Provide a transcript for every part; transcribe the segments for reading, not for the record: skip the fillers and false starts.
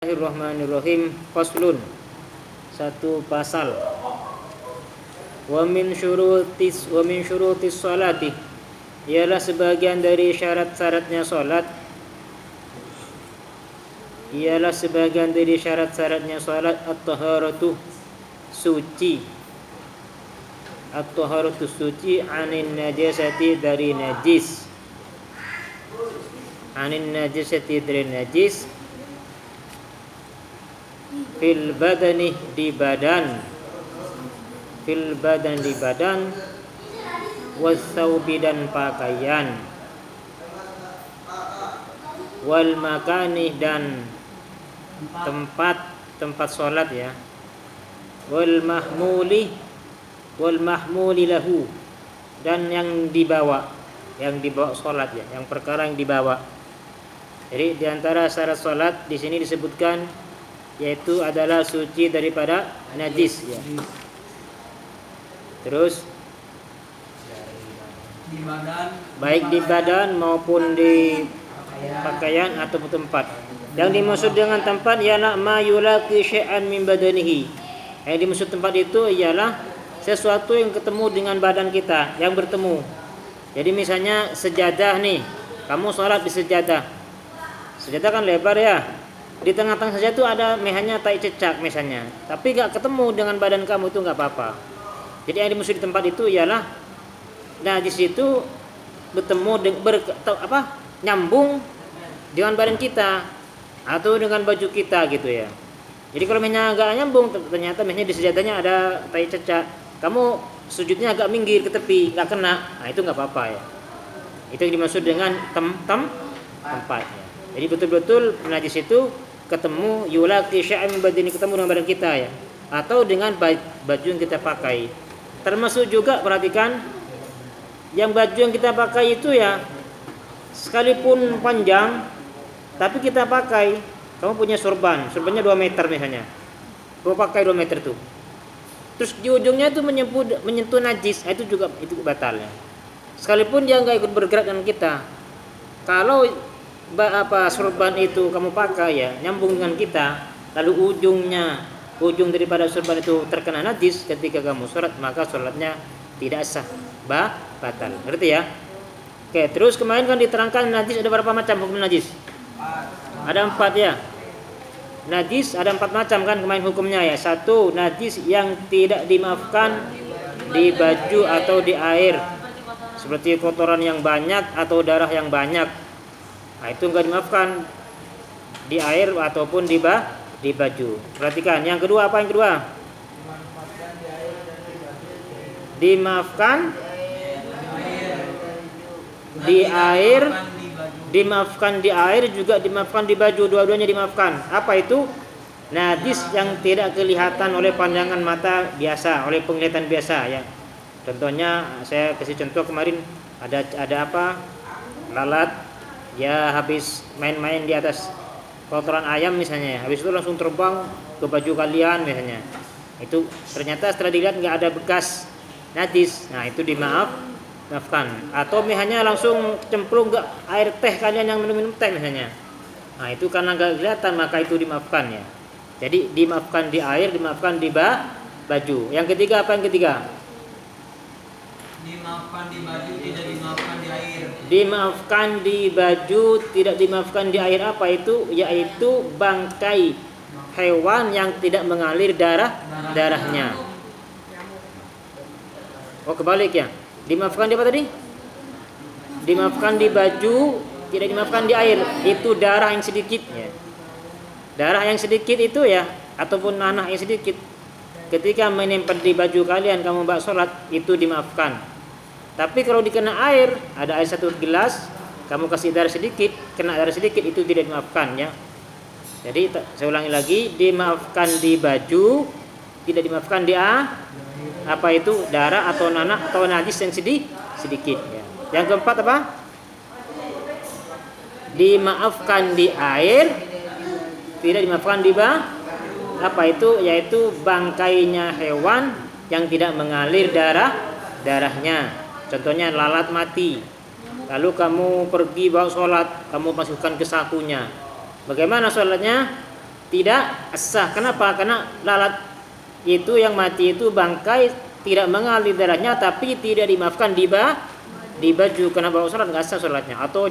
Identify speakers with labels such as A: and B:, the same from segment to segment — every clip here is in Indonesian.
A: Bismillahirrahmanirrahim. Faslun. Satu pasal. Wa min syurutis sholati, ialah sebagian dari syarat-syaratnya salat. At-taharatu, suci. At-taharatu, suci, anin najasati, dari najis. Fil badani, di badan. Wassaubi, dan pakaian. Wal makani, dan tempat sholat ya. Wal mahmuli lahu, dan yang dibawa sholat ya, yang perkara yang dibawa. Jadi diantara syarat sholat di sini disebutkan yaitu adalah suci daripada najis ya. Terus baik di badan maupun di pakaian atau tempat. Yang dimaksud dengan tempat ialah ma yulaqi syai'an min badanihi. Yang dimaksud tempat itu ialah sesuatu yang ketemu dengan badan kita, yang bertemu. Jadi misalnya sejadah nih, kamu sholat di sejadah. Sejadah kan lebar ya. Di tengah-tengah saja itu ada mehannya tai cecak misalnya, tapi gak ketemu dengan badan kamu, itu gak apa-apa. Jadi yang dimaksud di tempat itu ialah najis itu bertemu nyambung dengan badan kita atau dengan baju kita gitu ya. Jadi kalau mehnya agak nyambung, ternyata mehnya di sejadahnya ada tai cecak, kamu sujudnya agak minggir ke tepi, gak kena, nah itu gak apa-apa ya. Itu yang dimaksud dengan tempat ya. Jadi betul-betul najis itu ketemu yulaqi syai'an min badani, ketemu dengan badan kita ya, atau dengan baju yang kita pakai. Termasuk juga perhatikan yang baju yang kita pakai itu ya, sekalipun panjang tapi kita pakai, kamu punya sorbannya 2 meter misalnya, kamu pakai 2 meter tuh, terus di ujungnya itu menyentuh najis, itu juga batal ya. Sekalipun dia nggak ikut bergerak dengan kita, kalau sorban itu kamu pakai ya, nyambung dengan kita, lalu ujung daripada sorban itu terkena najis ketika kamu sholat, maka sholatnya tidak sah, batal. Ngerti ya? Oke, terus kemarin kan diterangkan najis ada berapa macam hukum najis? Ada 4 ya. Najis ada 4 macam kan kemarin hukumnya ya. 1, najis yang tidak dimaafkan di baju atau di air, seperti kotoran yang banyak atau darah yang banyak. Nah, itu enggak dimaafkan di air ataupun di baju. Perhatikan, yang kedua apa yang kedua? Dimaafkan di air, juga dimaafkan di baju, dua-duanya dimaafkan. Apa itu? Najis yang tidak kelihatan oleh pandangan mata biasa, oleh penglihatan biasa ya. Contohnya saya kasih contoh kemarin, ada apa? Lalat ya, habis main-main di atas kotoran ayam misalnya, habis itu langsung terbang ke baju kalian misalnya. Itu ternyata setelah dilihat nggak ada bekas najis, nah itu dimaafkan. Atau misalnya langsung cemplung ke air teh kalian yang minum teh misalnya, nah itu karena nggak kelihatan maka itu dimaafkan ya. Jadi dimaafkan di air, dimaafkan di baju. Yang ketiga apa yang ketiga?
B: Dimaafkan di baju, tidak dimaafkan di air.
A: Dimaafkan di baju, tidak dimaafkan di air. Apa itu? Yaitu bangkai hewan yang tidak mengalir darahnya. Oh kebalik ya. Dimaafkan di apa tadi? Dimaafkan di baju, tidak dimaafkan di air. Itu darah yang sedikit ya. Darah yang sedikit itu ya, ataupun nanah yang sedikit, ketika menempel di baju kalian kamu bak sholat, itu dimaafkan. Tapi kalau dikena air, ada air 1 gelas, kamu kasih darah sedikit, kena darah sedikit, itu tidak dimaafkan ya. Jadi saya ulangi lagi, dimaafkan di baju, tidak dimaafkan di apa itu? Darah atau nanah atau najis yang sedikit ya. Yang keempat apa? Dimaafkan di air, tidak dimaafkan di apa itu? Yaitu bangkainya hewan yang tidak mengalir darahnya. Contohnya lalat mati, lalu kamu pergi bawa sholat, kamu masukkan ke sakunya. Bagaimana sholatnya? tidak sah. Kenapa? Karena lalat itu yang mati itu bangkai tidak mengalir darahnya, tapi tidak dimaafkan di baju. Karena bau sholat nggak sah sholatnya. Atau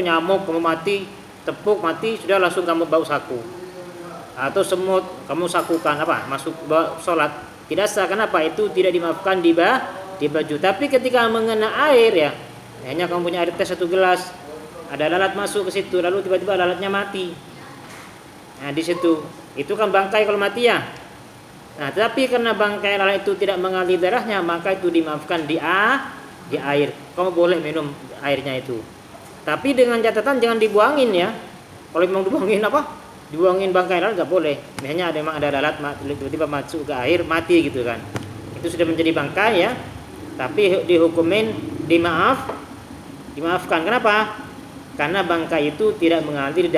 A: nyamuk kamu mati, tepuk mati, sudah langsung kamu bau saku. Atau semut kamu sakukan masuk sholat, tidak sah. Kenapa? Itu tidak dimaafkan di baju. Tapi ketika mengena air ya, hanya kamu punya air teh 1 gelas, ada lalat masuk ke situ, lalu tiba-tiba lalatnya mati. Nah di situ itu kan bangkai kalau mati ya. Nah tapi karena bangkai lalat itu tidak mengalir darahnya, maka itu dimaafkan di air. Kamu boleh minum airnya itu. Tapi dengan catatan jangan dibuangin ya. Kalau memang dibuangin dibuangin bangkai lalat nggak boleh. Misalnya memang ada lalat tiba-tiba masuk ke air mati gitu kan. Itu sudah menjadi bangkai ya. Tapi dihukumin dimaafkan. Kenapa? Karena bangkai itu tidak mengalir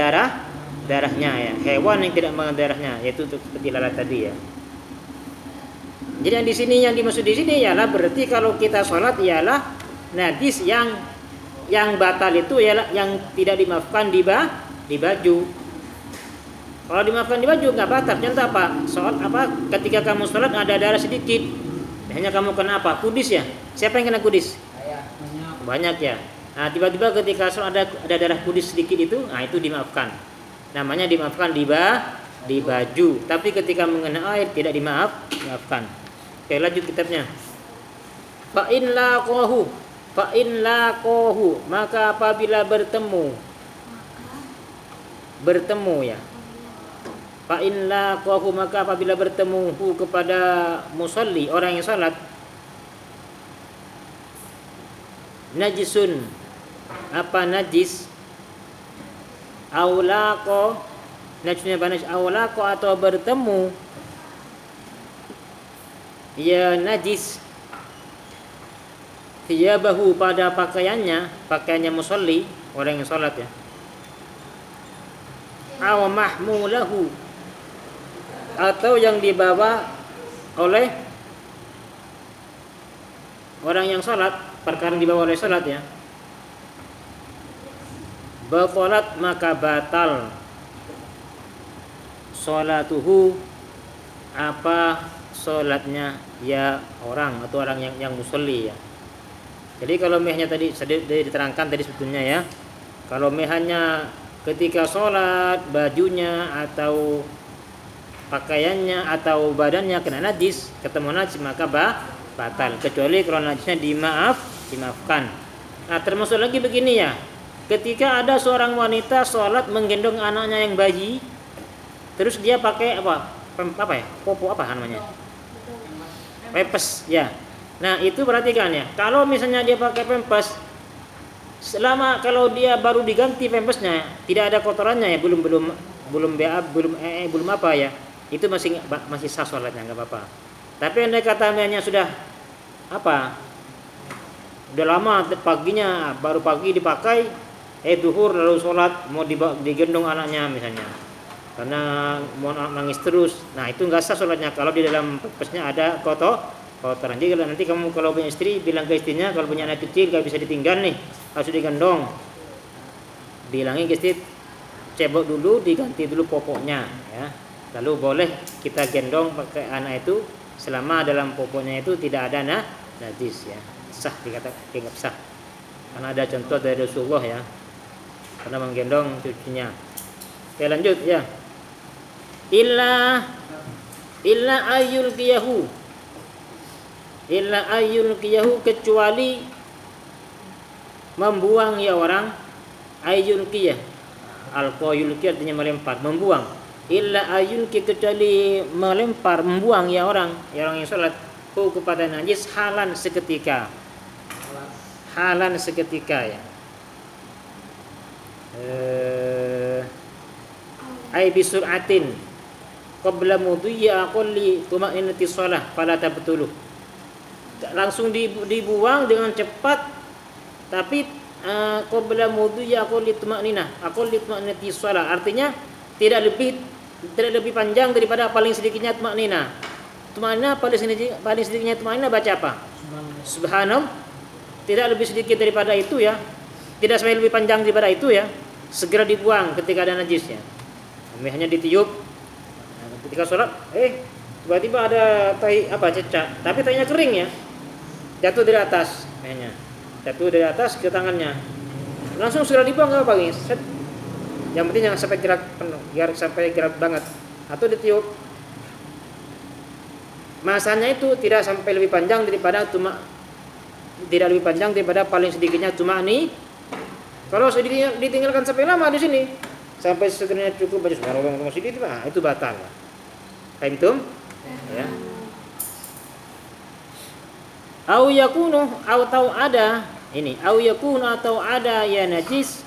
A: darahnya ya. Hewan yang tidak mengalir darahnya, yaitu seperti lalat tadi ya. Jadi yang di sini yang dimaksud di sini ialah berarti kalau kita sholat ialah najis yang batal itu ialah yang tidak dimaafkan di baju. Kalau dimaafkan di baju nggak batal. Contoh apa? Soal ketika kamu sholat ada darah sedikit, hanya kamu kena kudis ya. Siapa yang kena kudis? Banyak ya. Nah tiba-tiba ketika sholat ada darah kudis sedikit itu, nah itu dimaafkan. Namanya dimaafkan di baju. Tapi ketika mengena air tidak dimaafkan. Oke lanjut kitabnya. Fa in laqahu maka apabila bertemu ya. Fa in laqahu maka apabila bertemu kepada musalli, orang yang salat, najisun najis, aulaqo najisnya najis aulaqo atau bertemu ya najis thiyabahu pada pakaiannya musalli, orang yang salat ya, aw mahmulahu atau yang dibawa oleh orang yang salat, perkara yang dibawa oleh salat ya, batalat maka batal salatuhu salatnya ya orang atau orang yang musalli ya. Jadi kalau mehnya tadi sudah diterangkan tadi sebetulnya ya. Kalau mehnya ketika sholat bajunya atau pakaiannya atau badannya kena najis, ketemu najis maka batal. Kecuali kalau najisnya dimaafkan. Nah termasuk lagi begini ya. Ketika ada seorang wanita sholat menggendong anaknya yang bayi, terus dia pakai popo namanya? Pempes ya. Nah itu perhatikan ya. Kalau misalnya dia pakai pempes, selama kalau dia baru diganti pempesnya tidak ada kotorannya ya, belum apa ya, itu masih sah sholatnya, nggak apa-apa. Tapi andai katanya sudah udah lama, paginya baru pagi dipakai, duhur lalu sholat mau digendong anaknya misalnya, karena mau nangis terus, nah itu nggak sah sholatnya kalau di dalam pempesnya ada kotoran. Jadi nanti kamu kalau punya istri bilang ke istrinya, kalau punya anak kecil gak bisa ditinggal nih, harus digendong, bilangin ke istri cebok dulu, diganti dulu popoknya ya, lalu boleh kita gendong pakai anak itu selama dalam popoknya itu tidak ada najis ya, sah, dikatakan sah karena ada contoh dari Rasulullah ya, karena menggendong cucunya. Oke lanjut ya. Illa ayyul qiyahu kecuali membuang ya orang, ayyul qiyah alqayul qiyah artinya melempar, membuang. Illa ayyul qiyah kecuali melempar, membuang ya orang yang salat kepada najis halan seketika ya. Ai bisur'atin qabla mudhiya aqalli tuma'inati shalah fala tabtuluh. Langsung dibuang dengan cepat, tapi qabla mudhiya aqalli tuma'inati shalah, artinya tidak lebih panjang daripada paling sedikitnya tuma'nina. Tuma'nina paling sedikitnya tuma'nina baca apa? Subhanallah. Tidak lebih sedikit daripada itu ya. Tidak sampai lebih panjang daripada itu ya. Segera dibuang ketika ada najisnya. Hanya ditiup. Nah, ketika sholat, tiba-tiba ada tai cecak, tapi tainya kering ya, jatuh dari atas, jatuh dari atas ke tangannya, langsung sudah dibuang nggak apa-apa, yang penting jangan sampai gerak penuh, sampai gerak banget, atau ditiup. Masanya itu tidak sampai lebih panjang daripada paling sedikitnya cuma nih. Kalau ditinggalkan sampai lama di sini, sampai sekiranya cukup baca subhanallah masih itu batal. Paham tum? Ya. Au yakunu atau ada ini, au yakunu atau ada ya najis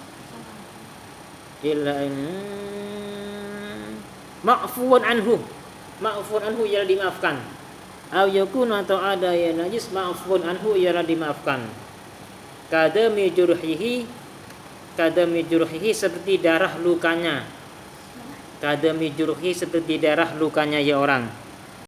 A: illa ma'fuun anhu. Ma'fuun anhu ialah dimaafkan. Au yakunu atau ada ya najis ma'fuun anhu ialah dimaafkan. Kadami jurhihi seperti darah lukanya. Kadami jurhi seperti darah lukanya ya orang.